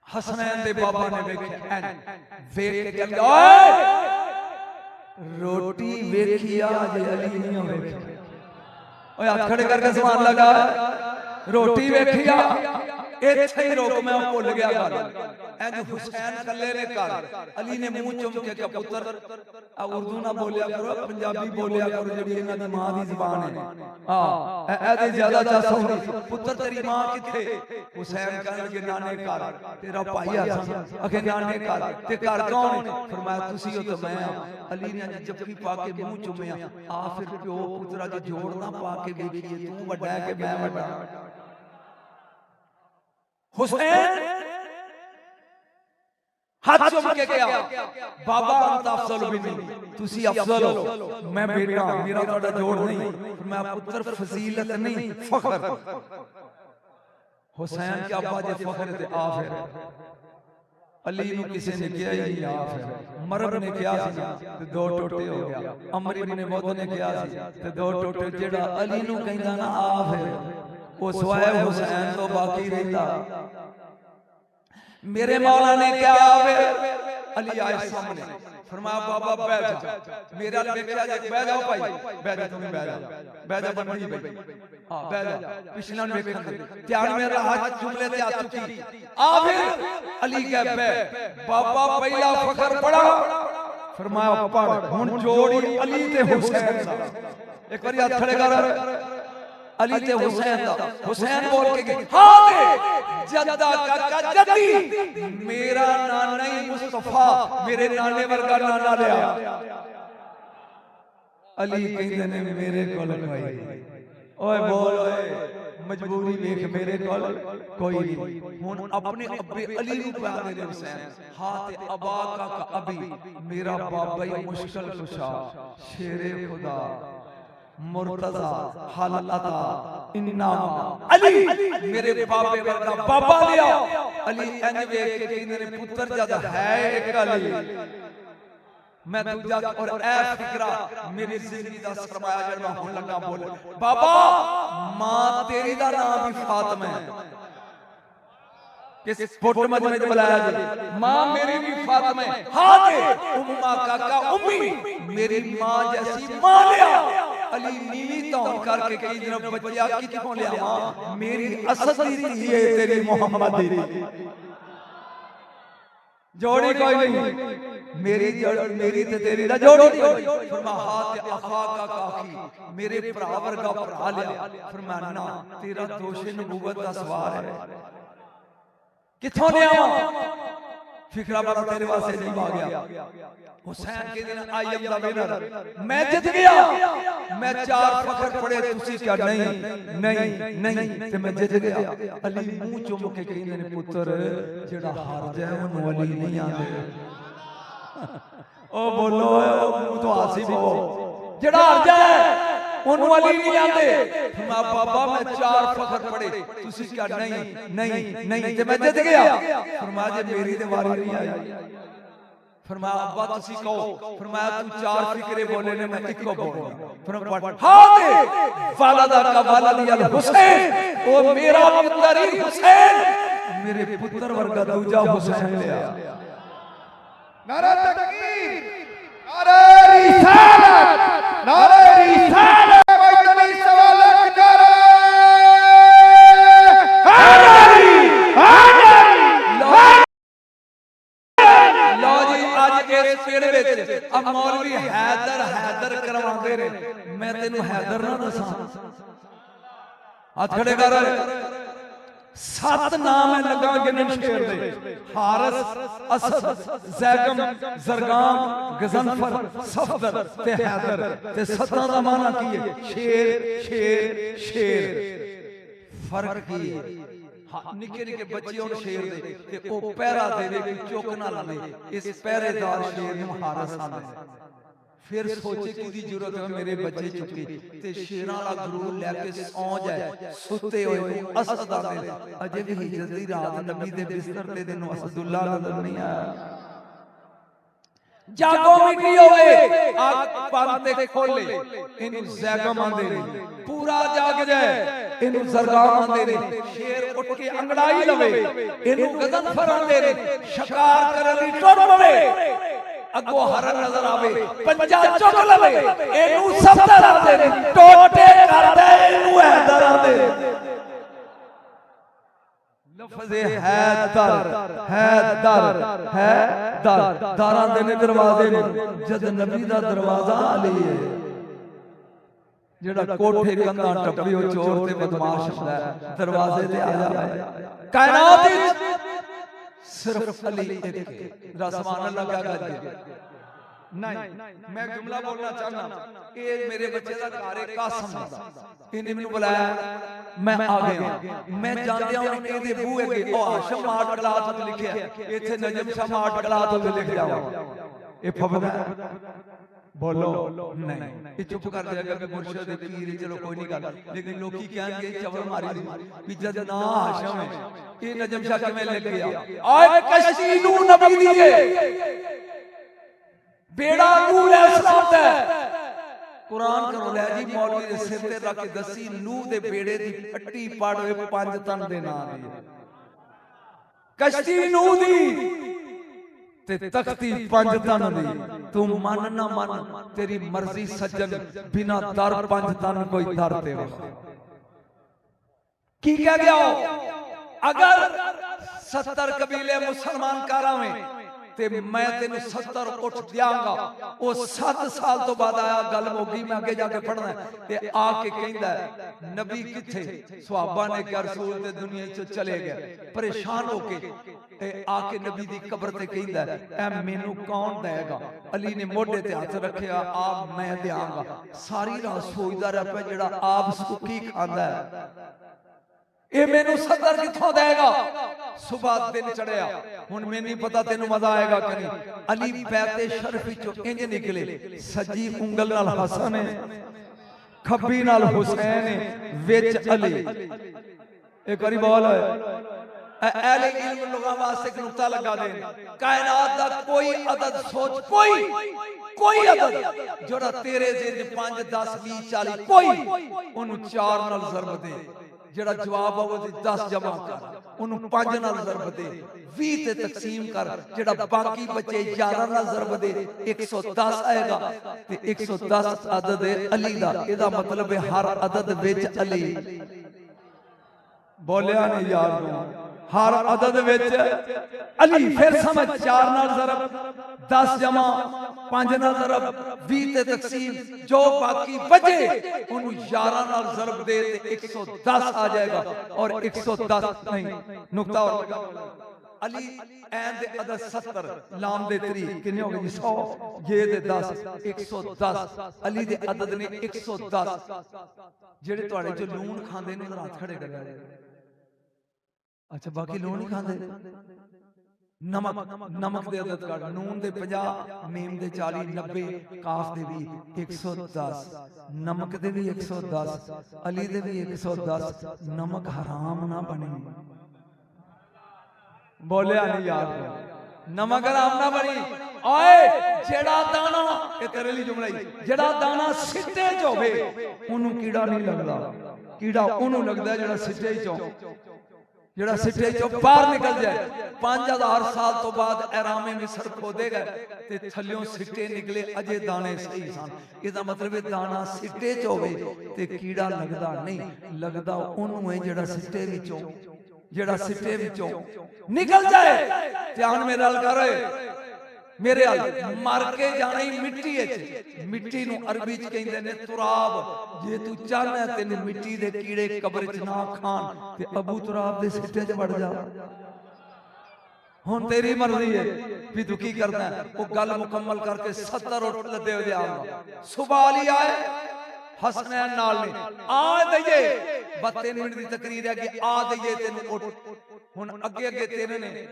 हसनैन दे बाबा ने वेख्या वेख के कहंदा ओए रोटी वेखिया जे अली नहीं वेखिया ओए हाथ खड़े करके सवाल लगा रोटी वेखिया इत्थे ही रोक मैं भुल गया गल इंज हुसैन कल्ले ने कर अली ने मुंह चुम के कहा पुत्र आ उर्दू ना बोलिया करो पंजाबी बोलिया करो जेडी इन्हां दी मां दी जुबान है हां एदे ज्यादा चासा होंदी पुत्र तेरी मां किथे हुसैन कहने लगे नाने घर तेरा भाई हसन अखे नाने घर ते घर कौन फरमाया तुसी हो तो मैं अली ने जफ्फी पा के मुंह चुमया आ फिर प्यो पुत्रा दी जोड़ ना पा के देखिए तू बड़ा है कि मैं बड़ा हुसैन हाथ चुम के गया बाबा अंत अफजल बिनी तुसी अफजल हो मैं बेटा मेरा थोड़ा जोड़ नहीं मैं पुत्र फजीलत नहीं फखर हुसैन के अब्बा जे फखर ते आ फिर अली नु किसी ने किया ही आ फिर मरब ने किया सी ते दो टोटे हो गया अमर इब्न मौद ने किया सी ते दो टोटे जेड़ा अली नु कहंदा ना आ फिर वो स्वाए हुसैन तो बाकी रहता मेरे मौला ने क्या अली आए सामने फरमाया बाबा बैठ जा मेरा देखा जे बैठ जाओ भाई बैठ जा तुम बैठ जा बननी भाई हां बैठ जा पिछला ने देखन दे ध्यान मेरा हाथ जुमले ते आ चुकी आ फिर अली कह बैठ बाबा पहला फखर पड़ा फरमाया पढ़ हुन जोड़ी अली ते हुसैन दा एक बारी हाथ खड़े कर अली ते हुसैन दा हुसैन बोल के गए हां दे जद्दा काका जद्दी मेरा नाना ही मुस्तफा मेरे नाने वर्गा नाना लिया अली कहंदे ने मेरे कोल कोई ओए बोल ओए मजबूरी देख मेरे कोल कोई नहीं हुन अपने अब्बे अली नु प्यार दे हुसैन हां ते अबा का अभी मेरा बाबा ही मुश्किल कुशा शेरे खुदा मुर्तजा हालता इन्नाम अली मेरे बाबे वर्गा बाबा लिया अली एन वेख के कहंदे ने पुत्र जद है एक अली मैं दूजा और ए फिकरा मेरी जिंदगी दा सरमाया जड़ा होन लगा बोल बाबा मां तेरी दा नाम भी फातिमा है किस फोटो में बुलाया जी मां मेरी भी फातिमा है हां दे उम्मा काका उम्मी मेरी मां जैसी मां लिया अली नीवी तौन करके कई दिन बच्चा किथों लिया मां मेरी असली धी है तेरी मोहम्मद दी जोड़ी कोई नहीं मेरी मेरी ते तेरी दा जोड़ी फरमा हाथ अखा का काकी मेरे भरा वर्गा भरा लिया फरमाया ना तेरा दोषे नबूवत दा सवार है किथों लिया फिकरा बड़ा तेरे वास्ते नहीं आ गया हुसैन के दिन आई एम द विनर मैं जीत गया मैं 4 फखर पड़े तुसी क्या नहीं नहीं नहीं ते मैं जीत गया अली मुंह चुम के कहंदे ने पुत्र जेड़ा हार जाए ओनु अली नहीं आंदे ओ बोलो मुंह तो हासी बो जेड़ा हार जाए ओनु अली नहीं आंदे मैं बाबा मैं 4 फखर पड़े तुसी क्या नहीं नहीं नहीं ते मैं जीत गया फरमाया जे मेरी ते वारी नहीं आई फरमाया अब्बा तुसी कहो फरमाया तू 4 फिक्रे बोले ने मैं इको बोलूं फरमाया हां दे वालदा का वालदी अल हुसैन ओ मेरा पुत्र ही हुसैन मेरे पुत्र वर्गा दूजा हुसैन लिया नारा तकबीर नारे रिसालत, नारे रिसालत, मैदानी सवालत, नारे हैदरी, हैदरी। लो जी आज इस पेड़ विच अब मौलवी हैदर हैदर करवांदे ने, मैं तेनू हैदर ना दसां। हाथ खड़े कर। 7 नाम है लगा गिनन शेर दे, हारिस, असद, जैगम, जरगाम, गजनफर, सफदर ते हैदर ते 7 दा माना की है? शेर शेर शेर। फर्क की है? निके निके बच्चे और शेर दे ते ओ पहरा देवे कि चुक ना लवे, इस पहरेदार शेर नूं हारिस आंदे। फिर सोचे कि जरूरत है मेरे बच्चे चुके ते शेरां दा गुरूर लैके सौ जाए, सुते होए असद आंदे। अजे भी हिजरत दी रात नबी दे बिस्तर ते देनों असदुल्ला नजर नहीं आया। जागो मिटी होवे आग पांते खोले, इनू जैगम आंदे ने। पूरा जाग जाए, इनू जरगाम आंदे ने। शेर उठ के अंगड़ाई लवे, इनू गजनफर आंदे ने। शिकार करन दी टुर पवे, अगो हरन नजर आवे, पंजा चुक लवे, इनू सफदर आंदे ने। टोटे करदे इनू हैदर आंदे। लफ्ज़ हैदर हैदर हैदर दारां दे दरवाजे ने। जद नबी दा दरवाजा अली है, जेड़ा कोठे कंधा टप्पी ओ चोर ते बदमाश हुंदा है, दरवाजे ते आ जाए। कायनात विच सिर्फ अली एक रसमान लगा गया नहीं। मैं जुमला बोलना चाहना, ये मेरे बच्चे का घर है कासम दा, इन्हें मैनू बुलाया, मैं आ गया। मैं जानदे हां कि इहदे बूहे अगे ओ हाशम माट कलात ते लिखिया, इथे नजम शाह माट कलात ते लिख जाओ। ये फबदा बोलो नहीं, ये चुप कर जाएगा कि मुर्शिद पीर चलो कोई नहीं गल। लेकिन लोग की कहेंगे चवल मारी भी जद ना हाशम है, ये नजम शाह किवें लिख गया? आए कश्ती नू नबी दी है, बेड़ा नूह अलैहिस्सलाम दा कुरान करो ले जी। मौलवी दे सिर ते रख के दसी नूह दे बेड़े दी पट्टी पड़ होए 5 तन दे नाम दी। कश्ती नूह दी ते तख्ती 5 तन दी। तू मन ना मन तेरी मर्जी सज्जन, बिना दर 5 तन कोई दर ते वखा। की कह गया? अगर 70 कबीले मुसलमान करावें ते मैं तेनू 70 उठ दियांगा। वो 7 साल तो बाद आया, गल मोगी, मैं आगे जाके पढ़ना ते आके कहंदा है नबी किथे? सहाबा ने कहा रसूल ते दुनिया चो चले गए। परेशान होके ते आके नबी दी कब्र ते कहंदा है ऐ मैनू कौन देगा? अली ने मोढे ते हाथ रखिया, आप मैं देंगा। सारी रात सोचदा रहा पे जेड़ा आप सुखी खांदा है, ये मैनू 70 किथों देगा? सुबह दिन चढ़िया, हुण मैं नहीं पता तेनू मजा आएगा कि नहीं। अली बैते शरफ विचों इंज निकले, सजी उंगल नाल हसन है, खब्बी नाल हुसैन है, विच अली। एक बारी बोल अहले इल्म लोगां वास्ते एक नुक्ता लगा दे। कायनात दा कोई अदद सोच, कोई अदद जोड़ा तेरे जिंद 5 10 20 40 कोई ओनू 4 नाल ज़रब दे। जेड़ा जवाब आवे 10 जमा कर, ओनू 5 नाल ज़रब दे, 20 ते तकसीम कर, जेड़ा बाकी बचे 11 नाल ज़रब दे, 110 आएगा। ते 110 अदद है अली दा। एदा मतलब है हर अदद विच अली। बोलिया नहीं यार, हर अदद विच अली। फिर समझ 4 नाल ज़रब, 10 जमा, 5 नाल ज़रब, 20 ते तकसीम, जो बाकी बचे उन्हें 11 नाल ज़रब दे ते 110 आ जाएगा। और 110 नहीं, नुक्ता और लगा। अली ऐन दे अदद 70, लाम दे 3 कितने हो गए? 100, ये दे 10, 110। अली दे अदद ने 110। जेड़े तुहाडे जो लूण खांदे ने हाथ खड़े कर जाए। अच्छा बाकी लूण नहीं खांदे? नमक दे अदद काट, नून दे 50, मीम दे 40, 90, काफ दे भी 110, नमक दे भी 110, अली दे भी 110। नमक हराम ना बने। बोलिया नहीं यार, नमक हराम ना बनी। ओए जेड़ा दाना, ये तेरे लिए जुमला ही, जेड़ा दाना सिੱਟੇ ਚ ਹੋਵੇ ਉਹਨੂੰ ਕੀੜਾ नहीं लगदा। कीड़ा ਉਹਨੂੰ लगदा जेड़ा सिੱਟੇ ਚ हो। ਜਿਹੜਾ ਸਿੱਟੇ ਚੋਂ ਬਾਹਰ ਨਿਕਲ ਜਾਏ। 5000 ਸਾਲ ਤੋਂ ਬਾਅਦ ਐਰਾਮੇ ਮਿਸਰ ਖੋਦੇ ਗਏ ਤੇ ਥੱਲਿਓਂ ਸਿੱਟੇ ਨਿਕਲੇ, ਅਜੇ ਦਾਣੇ ਸਹੀ ਸਨ। ਇਹਦਾ ਮਤਲਬ ਇਹ ਦਾਣਾ ਸਿੱਟੇ ਚ ਹੋਵੇ ਤੇ ਕੀੜਾ ਲੱਗਦਾ ਨਹੀਂ, ਲੱਗਦਾ ਉਹਨੂੰ ਹੈ ਜਿਹੜਾ ਸਿੱਟੇ ਵਿੱਚੋਂ ਨਿਕਲ ਜਾਏ। ਧਿਆਨ ਮੇਰੇ ਨਾਲ ਕਰ ਮੇਰੇ ਹਾਲ ਮਰ ਕੇ ਜਾਣਾ ਹੀ ਮਿੱਟੀ ਵਿੱਚ। ਮਿੱਟੀ ਨੂੰ ਅਰਬੀ ਚ ਕਹਿੰਦੇ ਨੇ ਤੁਰਾਬ। ਜੇ ਤੂੰ ਚਾਹਨਾ ਤੈਨੂੰ ਮਿੱਟੀ ਦੇ ਕੀੜੇ ਕਬਰ ਚ ਨਾ ਖਾਣ ਤੇ ਅਬੂ ਤੁਰਾਬ ਦੇ ਸਿੱਟੇ ਚ ਵੜ ਜਾ। ਹੁਣ ਤੇਰੀ ਮਰਜ਼ੀ ਹੈ ਵੀ ਤੂੰ ਕੀ ਕਰਨਾ। ਉਹ ਗੱਲ ਮੁਕੰਮਲ ਕਰਕੇ 70 ਉੱਠ ਲੱਦੇ ਹੋ ਜਾ। ਸੁਬਾ ਲਈ ਆਏ ਹਸਨੈਨ ਨਾਲ ਨੇ ਆ ਦਈਏ 32 ਮਿੰਟ ਦੀ ਤਕਰੀਰ ਹੈ ਕਿ ਆ ਦਈਏ ਤੈਨੂੰ ਉੱਠ। ਹੁਣ ਅੱਗੇ ਅੱਗੇ ਤੇਰੇ ਨੇ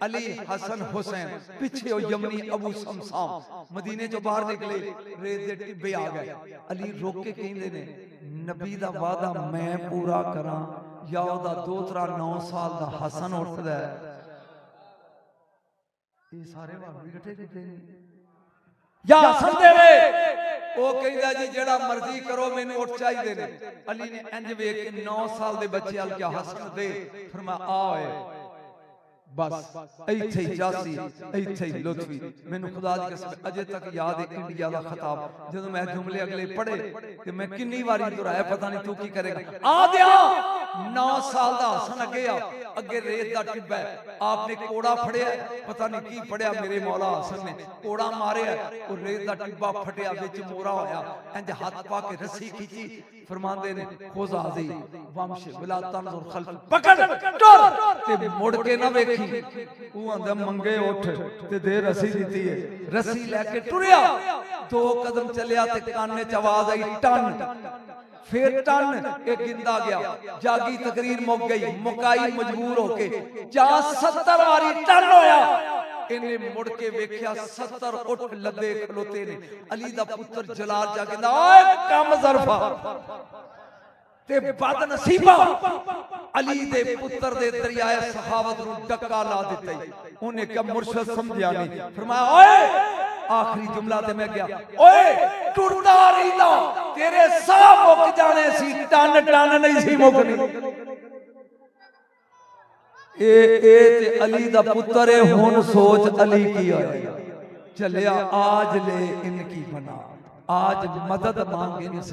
ਅਲੀ ਹਸਨ ਹੁਸੈਨ, ਪਿੱਛੇ ਉਹ ਯਮਨੀ ਅਬੂ ਸਮਸਾਮ ਮਦੀਨੇ ਚੋਂ ਬਾਹਰ ਨਿਕਲੇ, ਰੇਤ ਦੇ ਟਿੱਬੇ ਆ ਗਏ। ਅਲੀ ਰੋਕ ਕੇ ਕਹਿੰਦੇ ਨੇ ਨਬੀ ਦਾ ਵਾਅਦਾ ਮੈਂ ਪੂਰਾ ਕਰਾਂ ਜਾਂ ਉਹਦਾ ਦੋਤਰਾ 9 ਸਾਲ ਦਾ ਹਸਨ ਉੱਠਦਾ ਹੈ। ਇਹ ਸਾਰੇ ਵਾਹ ਇਕੱਠੇ ਕੀਤੇ ਨੇ ਜਾਂ ਹਸਨ ਦੇਵੇ। ਉਹ ਕਹਿੰਦਾ ਜੀ ਜਿਹੜਾ ਮਰਜ਼ੀ ਕਰੋ ਮੈਨੂੰ ਉੱਠ ਚਾਹੀਦੇ ਨੇ। ਅਲੀ ਨੇ ਇੰਜ ਵੇਖ ਕੇ 9 ਸਾਲ ਦੇ ਬੱਚੇ ਵੱਲ ਕਿਹਾ ਹਸਨ ਦੇ। ਫਰਮਾ ਆ ਓਏ ਬਸ ਇੱਥੇ ਹੀ ਜਾਸੀ, ਇੱਥੇ ਹੀ ਲੁਤਫੀ। ਮੈਨੂੰ ਖੁਦਾ ਦੀ ਕਸਮ ਅਜੇ ਤੱਕ ਯਾਦ ਹੈ ਇੰਡੀਆ ਦਾ ਖਿਤਾਬ, ਜਦੋਂ ਮੈਂ ਜੁਮਲੇ ਅਗਲੇ ਪੜ੍ਹੇ ਤੇ ਮੈਂ ਕਿੰਨੀ ਵਾਰੀ ਦੁਹਰਾਇਆ, ਪਤਾ ਨਹੀਂ ਤੂੰ ਕੀ ਕਰੇਗਾ। ਆ ਦਿਆ 9 ਸਾਲ ਦਾ ਹਸਨ ਅੱਗੇ ਆ, ਅੱਗੇ ਰੇਤ ਦਾ ਟਿੱਬਾ ਹੈ। ਆਪਨੇ ਕੋੜਾ ਫੜਿਆ, ਪਤਾ ਨਹੀਂ ਕੀ ਫੜਿਆ, ਮੇਰੇ ਮੌਲਾ ਹਸਨ ਨੇ ਕੋੜਾ ਮਾਰਿਆ, ਉਹ ਰੇਤ ਦਾ ਟਿੱਬਾ ਫਟਿਆ, ਵਿੱਚ ਮੋਰਾ ਹੋਇਆ। ਇੰਜ ਹੱਥ ਪਾ ਕੇ ਰੱਸੀ ਖਿੱਚੀ। ਫਰਮਾਉਂਦੇ ਨੇ ਖੋਜ਼ਾਜ਼ੀ ਵਮਸ਼ ਬਿਲਾ ਤਨਜ਼ੁਰ ਖਲਫ, ਪਕੜ ਟੁਰ ਤੇ ਮੁੜ ਕੇ ਨਾ ਵੇਖੀ। ਉਹ ਆਂਦਾ ਮੰਗੇ ਉੱਠ ਤੇ ਦੇ ਰੱਸੀ ਦਿੱਤੀ ਹੈ। ਰੱਸੀ ਲੈ ਕੇ ਟੁਰਿਆ, 2 ਕਦਮ ਚੱਲਿਆ ਤੇ ਕੰਨ 'ਚ ਆਵਾਜ਼ ਆਈ ਟਨ। फिर टन एक गिंदा गया, जागी तकरीर मुक गई, मुकाई मजबूर होके जहां 70 वारी टन होया। इन्हें मुड़ के वेख्या 70 उठ लदे खलोते ने। अली दा पुत्र जलाल जा कहंदा ओए कम ज़रफा ते बद नसीबा अली दे पुत्र दे दरियाए सखावत नूं डक्का ला दिता। उन्हें क्या मुर्शद समझिया नहीं। फरमाया ओए आखिरी जुमला ते मैं गया, ओए टुरदा रहिंदा तेरे साह मुक जाने सी, टन टन नहीं सी मुकनी। ए ते अली दा पुत्र है, हुन सोच अली की होया। चलिया आज ले इनकी बना, आज मदद मांगे नहीं से।